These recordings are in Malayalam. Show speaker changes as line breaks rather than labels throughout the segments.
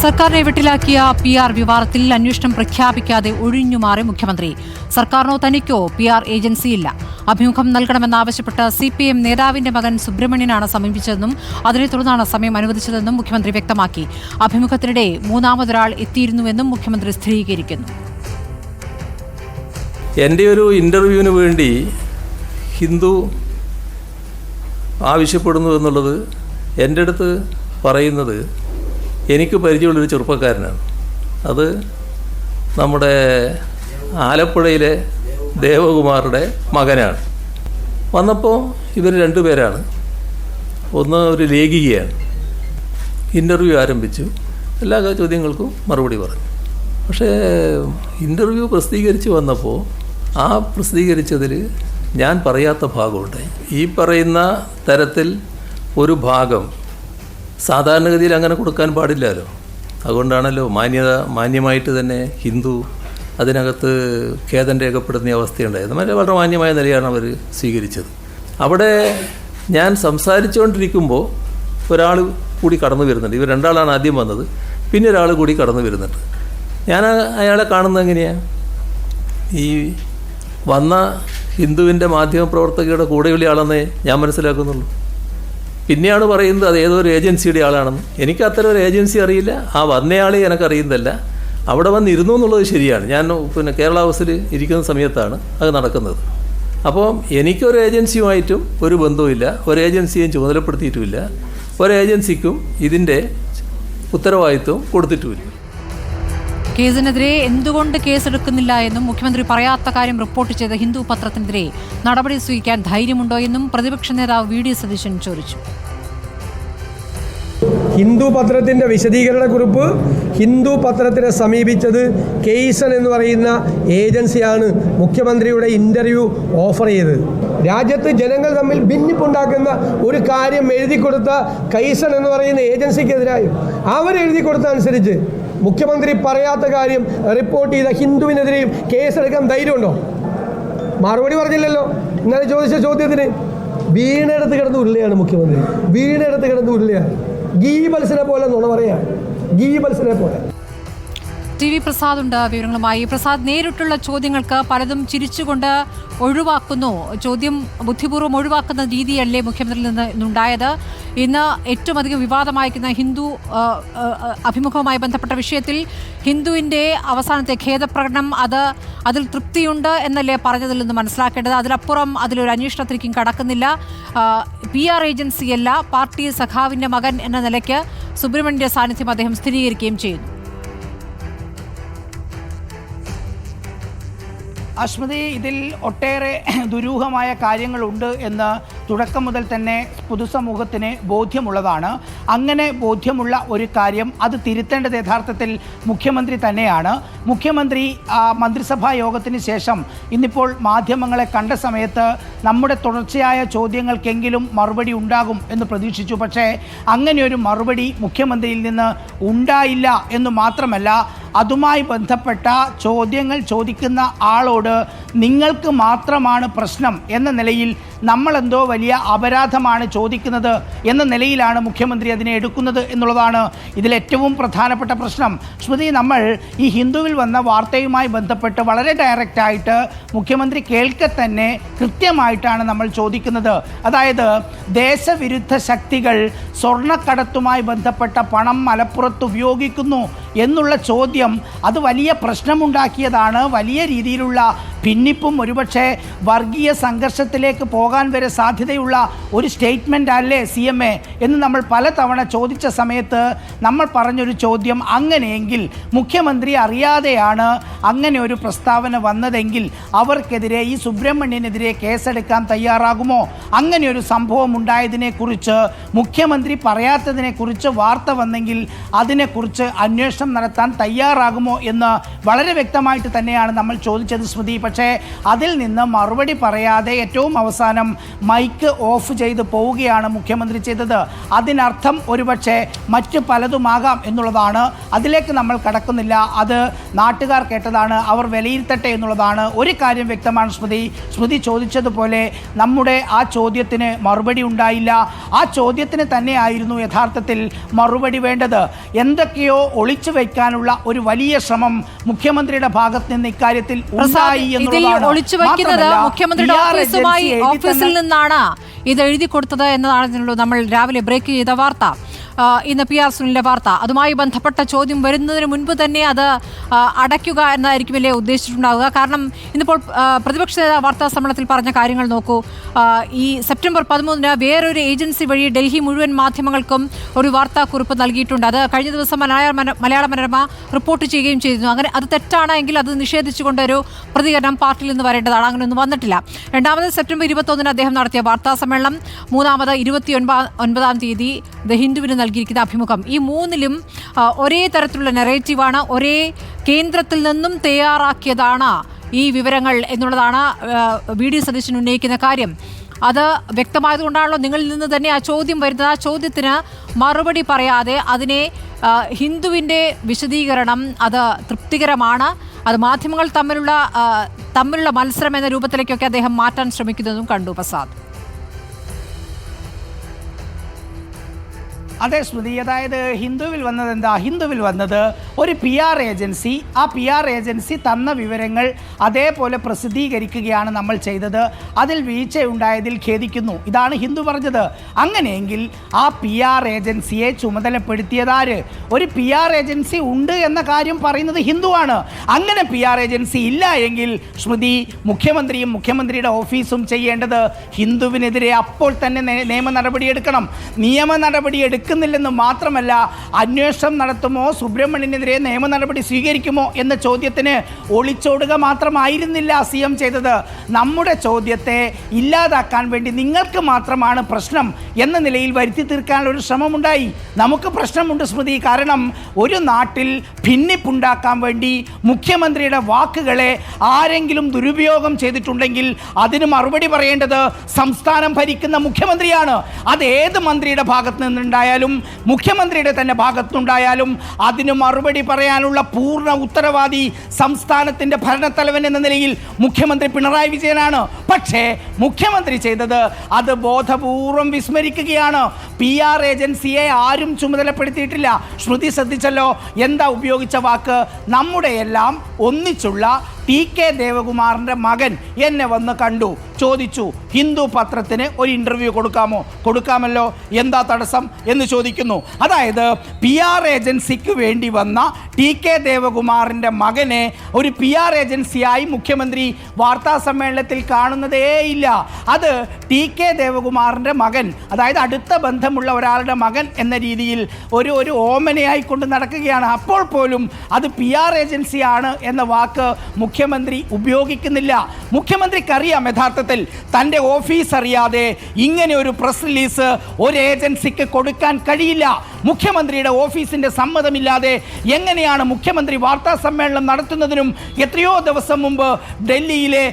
സർക്കാരിനെ വെട്ടിലാക്കിയ PR വിവാദത്തിൽ അന്വേഷണം പ്രഖ്യാപിക്കാതെ ഒഴിഞ്ഞുമാറി മുഖ്യമന്ത്രി. സർക്കാരിനോ തനിക്കോ PR ഏജൻസിയില്ല. അഭിമുഖം നൽകണമെന്നാവശ്യപ്പെട്ട് CPM നേതാവിന്റെ മകൻ സുബ്രഹ്മണ്യനാണ് സമീപിച്ചതെന്നും അതിനെ തുടർന്നാണ് സമയം അനുവദിച്ചതെന്നും മുഖ്യമന്ത്രി വ്യക്തമാക്കി. അഭിമുഖത്തിനിടെ മൂന്നാമതൊരാൾ എത്തിയിരുന്നുവെന്നും മുഖ്യമന്ത്രി സ്ഥിരീകരിക്കുന്നു.
എൻ്റെ ഒരു ഇൻ്റർവ്യൂവിന് വേണ്ടി ഹിന്ദു ആവശ്യപ്പെടുന്നു എന്നുള്ളത് എൻ്റെ അടുത്ത് പറയുന്നത് എനിക്ക് പരിചയമുള്ളൊരു ചെറുപ്പക്കാരനാണ്. അത് നമ്മുടെ ആലപ്പുഴയിലെ ദേവകുമാറുടെ മകനാണ്. വന്നപ്പോൾ ഇവർ രണ്ടുപേരാണ്. ഒന്ന് ഒരു ലേഖികയാണ്. ഇൻ്റർവ്യൂ ആരംഭിച്ചു. എല്ലാ ചോദ്യങ്ങൾക്കും മറുപടി പറഞ്ഞു. പക്ഷേ ഇൻ്റർവ്യൂ പ്രസിദ്ധീകരിച്ച് വന്നപ്പോൾ ആ പ്രസിദ്ധീകരിച്ചതിൽ ഞാൻ പറയാത്ത ഭാഗമുണ്ടായി. ഈ പറയുന്ന തരത്തിൽ ഒരു ഭാഗം സാധാരണഗതിയിൽ അങ്ങനെ കൊടുക്കാൻ പാടില്ലല്ലോ. അതുകൊണ്ടാണല്ലോ മാന്യമായിട്ട് തന്നെ ഹിന്ദു അതിനകത്ത് ഖേദം രേഖപ്പെടുന്ന അവസ്ഥയുണ്ടായത്. വളരെ മാന്യമായ നിലയാണ് അവർ സ്വീകരിച്ചത്. അവിടെ ഞാൻ സംസാരിച്ചുകൊണ്ടിരിക്കുമ്പോൾ ഒരാൾ കൂടി കടന്നു വരുന്നുണ്ട്. ഇവർ രണ്ടാളാണ് ആദ്യം വന്നത്. പിന്നെ ഒരാൾ കൂടി കടന്നു വരുന്നുണ്ട്. ഞാൻ അയാളെ കാണുന്നത് എങ്ങനെയാണ്? ഈ വന്ന ഹിന്ദുവിൻ്റെ മാധ്യമപ്രവർത്തകരുടെ കൂടെയുള്ള ആളെന്നേ ഞാൻ മനസ്സിലാക്കുന്നുള്ളൂ. പിന്നെയാണ് പറയുന്നത് അത് ഏതോ ഒരു ഏജൻസിയുടെ ആളാണെന്ന്. എനിക്ക് അത്തരം ഒരു ഏജൻസി അറിയില്ല. ആ വന്നയാളെ എനിക്കറിയുന്നതല്ല. അവിടെ വന്നിരുന്നു എന്നുള്ളത് ശരിയാണ്. ഞാൻ കേരള ഹൗസിൽ ഇരിക്കുന്ന സമയത്താണ് അത് നടക്കുന്നത്. അപ്പോൾ എനിക്കൊരു ഏജൻസിയുമായിട്ടും ഒരു ബന്ധവുമില്ല. ഒരു ഏജൻസിയും ചുമതലപ്പെടുത്തിയിട്ടുമില്ല. ഒരു ഏജൻസിക്കും ഇതിൻ്റെ ഉത്തരവാദിത്വം കൊടുത്തിട്ടുമില്ല.
കേസിനെതിരെ എന്തുകൊണ്ട് കേസെടുക്കുന്നില്ല എന്നും മുഖ്യമന്ത്രി പറയാത്ത കാര്യം റിപ്പോർട്ട് ചെയ്ത ഹിന്ദു പത്രത്തിനെതിരെ നടപടി സ്വീകരിക്കാൻ ധൈര്യമുണ്ടോ എന്നും പ്രതിപക്ഷ നേതാവ് VD സതീശൻ ചോദിച്ചു.
ഹിന്ദു പത്രത്തിൻ്റെ വിശദീകരണക്കുറിപ്പ് ഹിന്ദു പത്രത്തിനെ സമീപിച്ചത് കെയ്സൺ എന്ന് പറയുന്ന ഏജൻസിയാണ് മുഖ്യമന്ത്രിയുടെ ഇൻ്റർവ്യൂ ഓഫർ ചെയ്തത്. രാജ്യത്ത് ജനങ്ങൾ തമ്മിൽ ഭിന്നിപ്പുണ്ടാക്കുന്ന ഒരു കാര്യം എഴുതി കൊടുത്ത കെയ്സൺ എന്ന് പറയുന്ന ഏജൻസിക്കെതിരായും അവരെഴുതി കൊടുത്ത അനുസരിച്ച് മുഖ്യമന്ത്രി പറയാത്ത കാര്യം റിപ്പോർട്ട് ചെയ്ത ഹിന്ദുവിനെതിരെയും കേസെടുക്കാൻ ധൈര്യമുണ്ടോ? മറുപടി പറഞ്ഞില്ലല്ലോ. ഇന്നലെ ചോദിച്ച ചോദ്യത്തിന് വീണെടുത്ത് കിടന്ന് ഉരുളയാണ് മുഖ്യമന്ത്രി. വീണെടുത്ത് കിടന്ന് ഉരുളയാണ്. ഗീബൽസിനെ പോലെ നുണ പറയാണ്. ഗീബൽസിനെ പോലെ.
TV പ്രസാദ് ഉണ്ട് വിവരങ്ങളുമായി. പ്രസാദ്, നേരിട്ടുള്ള ചോദ്യങ്ങൾക്ക് പലതും ചിരിച്ചുകൊണ്ട് ഒഴിവാക്കുന്നു. ചോദ്യം ബുദ്ധിപൂർവ്വം ഒഴിവാക്കുന്ന രീതിയല്ലേ മുഖ്യമന്ത്രിയിൽ നിന്നുണ്ടായത്? ഇന്ന് ഏറ്റവും അധികം വിവാദമായിരിക്കുന്ന ഹിന്ദു അഭിമുഖവുമായി ബന്ധപ്പെട്ട വിഷയത്തിൽ ഹിന്ദുവിൻ്റെ അവസാനത്തെ ഖേദപ്രകടനം അതിൽ തൃപ്തിയുണ്ട് എന്നല്ലേ പറഞ്ഞതിൽ നിന്ന് മനസ്സിലാക്കേണ്ടത്? അതിലപ്പുറം അതിലൊരു അന്വേഷണത്തിലേക്കും കടക്കുന്നില്ല. PR ഏജൻസിയല്ല, പാർട്ടി സഖാവിൻ്റെ മകൻ എന്ന നിലയ്ക്ക് സുബ്രഹ്മണ്യൻ്റെ സാന്നിധ്യം അദ്ദേഹം സ്ഥിരീകരിക്കുകയും ചെയ്യുന്നു.
അശ്മതി, ഇതിൽ ഒട്ടേറെ ദുരൂഹമായ കാര്യങ്ങളുണ്ട് എന്ന് തുടക്കം മുതൽ തന്നെ പൊതുസമൂഹത്തിന് ബോധ്യമുള്ളതാണ്. അങ്ങനെ ബോധ്യമുള്ള ഒരു കാര്യം അത് തിരുത്തേണ്ടത് യഥാർത്ഥത്തിൽ മുഖ്യമന്ത്രി തന്നെയാണ്. മുഖ്യമന്ത്രി മന്ത്രിസഭാ യോഗത്തിന് ശേഷം ഇന്നിപ്പോൾ മാധ്യമങ്ങളെ കണ്ട സമയത്ത് നമ്മുടെ തുടർച്ചയായ ചോദ്യങ്ങൾക്കെങ്കിലും മറുപടി ഉണ്ടാകും എന്ന് പ്രതീക്ഷിച്ചു. പക്ഷേ അങ്ങനെയൊരു മറുപടി മുഖ്യമന്ത്രിയിൽ നിന്ന് ഉണ്ടായില്ല എന്ന് മാത്രമല്ല, അതുമായി ബന്ധപ്പെട്ട ചോദ്യങ്ങൾ ചോദിക്കുന്ന ആളോട് നിങ്ങൾക്ക് മാത്രമാണ് പ്രശ്നം എന്ന നിലയിൽ നമ്മളെന്തോ വലിയ അപരാധമാണ് ചോദിക്കുന്നത് എന്ന നിലയിലാണ് മുഖ്യമന്ത്രി അതിനെ എടുക്കുന്നത് എന്നുള്ളതാണ് ഇതിലേറ്റവും പ്രധാനപ്പെട്ട പ്രശ്നം. ശ്രുതി, നമ്മൾ ഈ ഹിന്ദുവിൽ വന്ന വാർത്തയുമായി ബന്ധപ്പെട്ട് വളരെ ഡയറക്റ്റായിട്ട് മുഖ്യമന്ത്രി കേൾക്കെ തന്നെ കൃത്യമായിട്ടാണ് നമ്മൾ ചോദിക്കുന്നത്. അതായത് ദേശവിരുദ്ധ ശക്തികൾ സ്വർണ്ണക്കടത്തുമായി ബന്ധപ്പെട്ട പണം മലപ്പുറത്ത് ഉപയോഗിക്കുന്നു എന്നുള്ള ചോദ്യം അത് വലിയ പ്രശ്നമുണ്ടാക്കിയതാണ്. വലിയ രീതിയിലുള്ള ഭിന്നിപ്പും ഒരുപക്ഷെ വർഗീയ സംഘർഷത്തിലേക്ക് പോകാൻ വരെ സാധ്യതയുള്ള ഒരു സ്റ്റേറ്റ്മെൻ്റ് അല്ലേ CMA എന്ന് നമ്മൾ പലതവണ ചോദിച്ച സമയത്ത് നമ്മൾ പറഞ്ഞൊരു ചോദ്യം, അങ്ങനെയെങ്കിൽ മുഖ്യമന്ത്രി അറിയാതെയാണ് അങ്ങനെ ഒരു പ്രസ്താവന വന്നതെങ്കിൽ അവർക്കെതിരെ, ഈ സുബ്രഹ്മണ്യനെതിരെ കേസെടുക്കാൻ തയ്യാറാകുമോ? അങ്ങനെ ഒരു സംഭവം ഉണ്ടായതിനെക്കുറിച്ച് മുഖ്യമന്ത്രി പറയാത്തതിനെക്കുറിച്ച് വാർത്ത വന്നെങ്കിൽ അതിനെക്കുറിച്ച് അന്വേഷണം നടത്താൻ തയ്യാറാകുമോ എന്ന് വളരെ വ്യക്തമായിട്ട് തന്നെയാണ് നമ്മൾ ചോദിച്ചത്, സ്മൃതി. പക്ഷേ അതിൽ നിന്ന് മറുപടി പറയാതെ ഏറ്റവും അവസാനം മൈക്ക് ഓഫ് ചെയ്ത് പോവുകയാണ് മുഖ്യമന്ത്രി ചെയ്തത്. അതിനർത്ഥം ഒരുപക്ഷെ മറ്റ് പലതുമാകാം എന്നുള്ളതാണ്. അതിലേക്ക് നമ്മൾ കടക്കുന്നില്ല, അത് നാട്ടുകാർ കേട്ടതാണ്, അവർ വിലയിരുത്തട്ടെ എന്നുള്ളതാണ്. ഒരു കാര്യം വ്യക്തമാണ് സ്മൃതി ചോദിച്ചതുപോലെ നമ്മുടെ ആ ചോദ്യത്തിന് മറുപടി ഉണ്ടായില്ല. ആ ചോദ്യത്തിന് തന്നെയായിരുന്നു യഥാർത്ഥത്തിൽ മറുപടി വേണ്ടത്. എന്തൊക്കെയോ ഒളിച്ചു വയ്ക്കാനുള്ള ഒരു വലിയ ശ്രമം മുഖ്യമന്ത്രിയുടെ ഭാഗത്ത് നിന്ന് ഇക്കാര്യത്തിൽ ഉണ്ടായി എന്നുള്ളതാണ്.
മുഖ്യമന്ത്രിയുടെ ഓഫീസിൽ നിന്നാണ് ഇത് എഴുതി കൊടുത്തത് എന്നതാണല്ലോ നമ്മൾ രാവിലെ ബ്രേക്ക് ചെയ്ത വാർത്ത. ഇന്ന് PR സുനിലിന്റെ വാർത്ത. അതുമായി ബന്ധപ്പെട്ട ചോദ്യം വരുന്നതിന് മുൻപ് തന്നെ അത് അടയ്ക്കുക എന്നതായിരിക്കുമല്ലേ ഉദ്ദേശിച്ചിട്ടുണ്ടാവുക. കാരണം ഇന്നിപ്പോൾ പ്രതിപക്ഷ നേതാവ് വാർത്താ സമ്മേളനത്തിൽ പറഞ്ഞ കാര്യങ്ങൾ നോക്കൂ. ഈ സെപ്റ്റംബർ 13 വേറൊരു ഏജൻസി വഴി ഡൽഹി മുഴുവൻ മാധ്യമങ്ങൾക്കും ഒരു വാർത്താക്കുറിപ്പ് നൽകിയിട്ടുണ്ട്. അത് കഴിഞ്ഞ ദിവസം മലയാള മനോരമ റിപ്പോർട്ട് ചെയ്യുകയും ചെയ്തിരുന്നു. അങ്ങനെ അത് തെറ്റാണെങ്കിൽ അത് നിഷേധിച്ചുകൊണ്ട് ഒരു പ്രതികരണം പാർട്ടിയിൽ നിന്ന് വരേണ്ടതാണ്. അങ്ങനെയൊന്നും വന്നിട്ടില്ല. രണ്ടാമത് സെപ്റ്റംബർ 21 അദ്ദേഹം നടത്തിയ വാർത്താ സമ്മേളനം. മൂന്നാമത് 29-ാം തീയതി ദ ഹിന്ദുവിന് നൽകിയിരിക്കുന്ന അഭിമുഖം. ഈ മൂന്നിലും ഒരേ തരത്തിലുള്ള നെറേറ്റീവാണ്, ഒരേ കേന്ദ്രത്തിൽ നിന്നും തയ്യാറാക്കിയതാണ് ഈ വിവരങ്ങൾ എന്നുള്ളതാണ് VD സതീശൻ ഉന്നയിക്കുന്ന കാര്യം. അത് വ്യക്തമായതുകൊണ്ടാണല്ലോ നിങ്ങളിൽ നിന്ന് തന്നെ ആ ചോദ്യം വരുന്നത്. ആ ചോദ്യത്തിന് മറുപടി പറയാതെ അതിനെ ഹിന്ദുവിൻ്റെ വിശദീകരണം അത് തൃപ്തികരമാണ്, അത് മാധ്യമങ്ങൾ തമ്മിലുള്ള മത്സരം എന്ന രൂപത്തിലേക്കൊക്കെ അദ്ദേഹം മാറ്റാൻ ശ്രമിക്കുന്നതും കണ്ടു. പ്രസാദ്,
അതെ സ്മൃതി, അതായത് ഹിന്ദുവിൽ വന്നത് എന്താ? ഹിന്ദുവിൽ വന്നത് ഒരു PR ഏജൻസി, ആ PR ഏജൻസി തന്ന വിവരങ്ങൾ അതേപോലെ പ്രസിദ്ധീകരിക്കുകയാണ് നമ്മൾ ചെയ്തത്, അതിൽ വീഴ്ചയുണ്ടായതിൽ ഖേദിക്കുന്നു, ഇതാണ് ഹിന്ദു പറഞ്ഞത്. അങ്ങനെയെങ്കിൽ ആ PR ഏജൻസിയെ ചുമതലപ്പെടുത്തിയതാര്? ഒരു PR ഏജൻസി ഉണ്ട് എന്ന കാര്യം പറയുന്നത് ഹിന്ദുവാണ്. അങ്ങനെ PR ഏജൻസി ഇല്ല എങ്കിൽ സ്മൃതി, മുഖ്യമന്ത്രിയും മുഖ്യമന്ത്രിയുടെ ഓഫീസും ചെയ്യേണ്ടത് ഹിന്ദുവിനെതിരെ അപ്പോൾ തന്നെ നിയമ നടപടിയെടുക്കണം. നിയമ നടപടി ില്ലെന്ന് മാത്രമല്ല, അന്വേഷണം നടത്തുമോ, സുബ്രഹ്മണ്യനെതിരെ നിയമ നടപടി സ്വീകരിക്കുമോ എന്ന ചോദ്യത്തിന് ഒളിച്ചോടുക മാത്രമായിരുന്നില്ല CM ചെയ്തത്. നമ്മുടെ ചോദ്യത്തെ ഇല്ലാതാക്കാൻ വേണ്ടി നിങ്ങൾക്ക് മാത്രമാണ് പ്രശ്നം എന്ന നിലയിൽ വരുത്തി തീർക്കാനുള്ള ഒരു ശ്രമമുണ്ടായി. നമുക്ക് പ്രശ്നമുണ്ട് സ്മൃതി. കാരണം ഒരു നാട്ടിൽ ഭിന്നിപ്പുണ്ടാക്കാൻ വേണ്ടി മുഖ്യമന്ത്രിയുടെ വാക്കുകളെ ആരെങ്കിലും ദുരുപയോഗം ചെയ്തിട്ടുണ്ടെങ്കിൽ അതിന് മറുപടി പറയേണ്ടത് സംസ്ഥാനം ഭരിക്കുന്ന മുഖ്യമന്ത്രിയാണ്. അത് ഏത് മന്ത്രിയുടെ ഭാഗത്ത് നിന്നുണ്ടായാലും മുഖ്യമന്ത്രിയുടെ തന്നെ ഭാഗത്തുണ്ടായാലും അതിന് മറുപടി പറയാനുള്ള പൂർണ്ണ ഉത്തരവാദി സംസ്ഥാനത്തിന്റെ ഭരണത്തലവൻ എന്ന നിലയിൽ മുഖ്യമന്ത്രി പിണറായി വിജയനാണ്. പക്ഷേ മുഖ്യമന്ത്രി ചെയ്തത് അത് ബോധപൂർവം വിസ്മരിക്കുകയാണ്. PR ഏജൻസിയെ ആരും ചുമതലപ്പെടുത്തിയിട്ടില്ല. ശ്രുതി ശ്രദ്ധിച്ചല്ലോ, എന്താ ഉപയോഗിച്ച വാക്ക്? നമ്മുടെ എല്ലാം ഒന്നിച്ചുള്ള TK ദേവകുമാറിൻ്റെ മകൻ എന്നെ വന്ന് കണ്ടു, ചോദിച്ചു ഹിന്ദു പത്രത്തിന് ഒരു ഇൻ്റർവ്യൂ കൊടുക്കാമല്ലോ, എന്താ തടസ്സം എന്ന് ചോദിക്കുന്നു. അതായത് PR ഏജൻസിക്ക് വേണ്ടി വന്ന TK ദേവകുമാറിൻ്റെ മകനെ ഒരു PR ഏജൻസിയായി മുഖ്യമന്ത്രി വാർത്താ സമ്മേളനത്തിൽ കാണുന്നതേയില്ല. അത് TK ദേവകുമാറിൻ്റെ മകൻ, അതായത് അടുത്ത ബന്ധമുള്ള ഒരാളുടെ മകൻ എന്ന രീതിയിൽ ഒരു ഓമനയായിക്കൊണ്ട് നടക്കുകയാണ്. അപ്പോൾ പോലും അത് PR ഏജൻസിയാണ് എന്ന വാക്ക് മുഖ്യമന്ത്രി ഉപയോഗിക്കുന്നില്ല. മുഖ്യമന്ത്രിക്കറിയാം യഥാർത്ഥത്തിൽ തൻ്റെ ഓഫീസ് അറിയാതെ ഇങ്ങനെ ഒരു പ്രസ് റിലീസ് ഒരു ഏജൻസിക്ക് കൊടുക്കാൻ കഴിയില്ല. മുഖ്യമന്ത്രിയുടെ ഓഫീസിൻ്റെ സമ്മതമില്ലാതെ എങ്ങനെയാണ് മുഖ്യമന്ത്രി വാർത്താ സമ്മേളനം നടത്തുന്നതിനും എത്രയോ ദിവസം മുമ്പ് ഡൽഹിയിലെ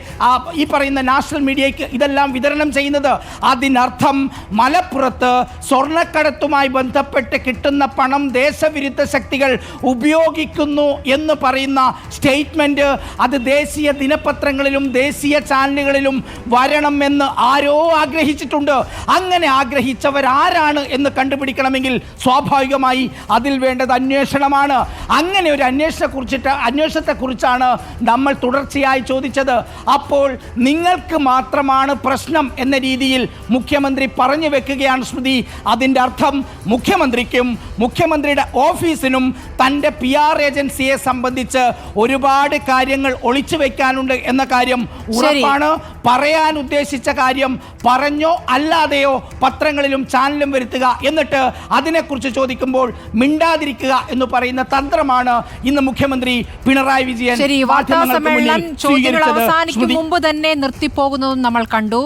ഈ പറയുന്ന നാഷണൽ മീഡിയയ്ക്ക് ഇതെല്ലാം വിതരണം ചെയ്യുന്നത്? അതിനർത്ഥം മലപ്പുറത്ത് സ്വർണ്ണക്കടത്തുമായി ബന്ധപ്പെട്ട് കിട്ടുന്ന പണം ദേശവിരുദ്ധ ശക്തികൾ ഉപയോഗിക്കുന്നു എന്ന് പറയുന്ന സ്റ്റേറ്റ്മെൻറ്റ് അത് ദേശീയ ദിനപത്രങ്ങളിലും ദേശീയ ചാനലുകളിലും വരണമെന്ന് ആരോ ആഗ്രഹിച്ചിട്ടുണ്ട്. അങ്ങനെ ആഗ്രഹിച്ചവരാരാണ് എന്ന് കണ്ടുപിടിക്കണമെങ്കിൽ സ്വാഭാവികമായി അതിൽ വേണ്ടത് അന്വേഷണമാണ്. അങ്ങനെ ഒരു അന്വേഷണത്തെക്കുറിച്ചാണ് നമ്മൾ തുടർച്ചയായി ചോദിച്ചത്. അപ്പോൾ നിങ്ങൾക്ക് മാത്രമാണ് പ്രശ്നം എന്ന രീതിയിൽ മുഖ്യമന്ത്രി പറഞ്ഞു വെക്കുകയാണ് സ്മൃതി. അതിൻ്റെ അർത്ഥം മുഖ്യമന്ത്രിക്കും മുഖ്യമന്ത്രിയുടെ ഓഫീസിനും തൻ്റെ PR ഏജൻസിയെ സംബന്ധിച്ച് ഒരുപാട് കാര്യങ്ങൾ ഒളിച്ചു വെക്കാനുണ്ട് എന്ന കാര്യം ഉറപ്പാണ്. പറയാൻ ഉദ്ദേശിച്ച കാര്യം പറഞ്ഞോ അല്ലാതെയോ പത്രങ്ങളിലും ചാനലും വരുത്തുക, എന്നിട്ട് അതിനെക്കുറിച്ച് ചോദിക്കുമ്പോൾ മിണ്ടാതിരിക്കുക എന്ന് പറയുന്ന തന്ത്രമാണ് ഇന്ന് മുഖ്യമന്ത്രി പിണറായി വിജയൻ
വാർത്താ സമ്മേളനം ചോദ്യങ്ങൾ അവസാനിക്കും മുമ്പ് തന്നെ നിർത്തിപ്പോകുന്നതും നമ്മൾ കണ്ടു.